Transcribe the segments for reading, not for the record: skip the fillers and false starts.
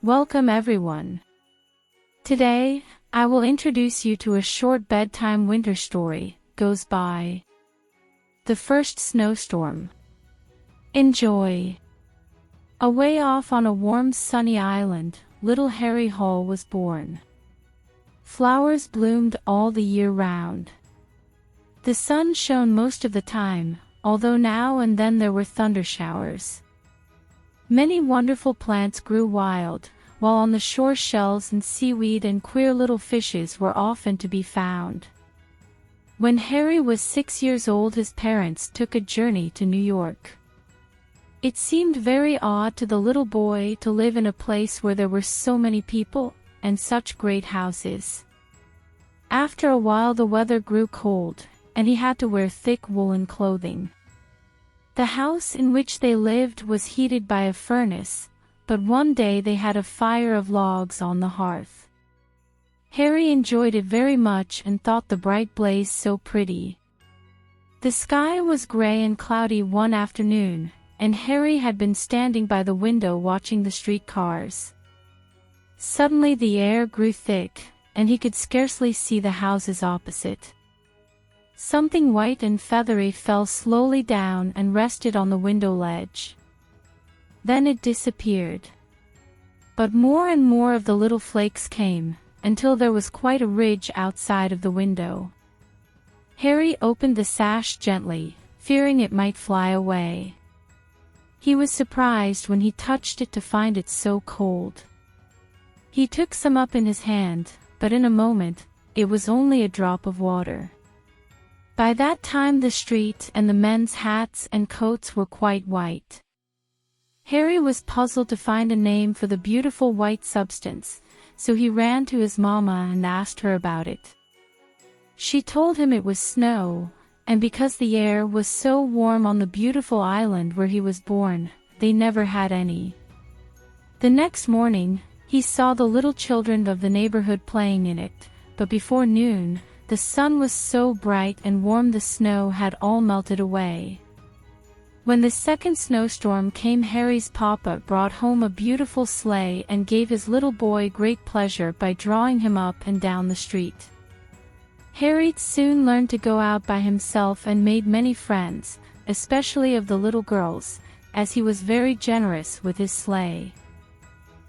Welcome everyone. Today, I will introduce you to a short bedtime winter story, goes by The First Snowstorm. Enjoy. Away off on a warm sunny island, little Harry Hall was born. Flowers bloomed all the year round. The sun shone most of the time, although now and then there were thunder showers. Many wonderful plants grew wild, while on the shore shells and seaweed and queer little fishes were often to be found. When Harry was 6 years old, his parents took a journey to New York. It seemed very odd to the little boy to live in a place where there were so many people, and such great houses. After a while the weather grew cold, and he had to wear thick woolen clothing. The house in which they lived was heated by a furnace, but one day they had a fire of logs on the hearth. Harry enjoyed it very much and thought the bright blaze so pretty. The sky was gray and cloudy one afternoon, and Harry had been standing by the window watching the streetcars. Suddenly the air grew thick, and he could scarcely see the houses opposite. Something white and feathery fell slowly down and rested on the window ledge. Then it disappeared. But more and more of the little flakes came, until there was quite a ridge outside of the window. Harry opened the sash gently, fearing it might fly away. He was surprised when he touched it to find it so cold. He took some up in his hand, but in a moment, it was only a drop of water. By that time the street and the men's hats and coats were quite white. Harry was puzzled to find a name for the beautiful white substance, so he ran to his mamma and asked her about it. She told him it was snow, and because the air was so warm on the beautiful island where he was born, they never had any. The next morning, he saw the little children of the neighborhood playing in it, but before noon, the sun was so bright and warm the snow had all melted away. When the second snowstorm came, Harry's papa brought home a beautiful sleigh and gave his little boy great pleasure by drawing him up and down the street. Harry soon learned to go out by himself and made many friends, especially of the little girls, as he was very generous with his sleigh.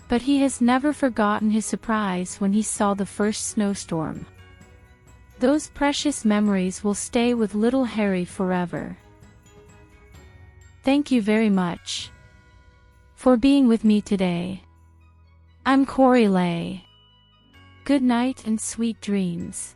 But he has never forgotten his surprise when he saw the first snowstorm. Those precious memories will stay with little Harry forever. Thank you very much for being with me today. I'm Corey Lay. Good night and sweet dreams.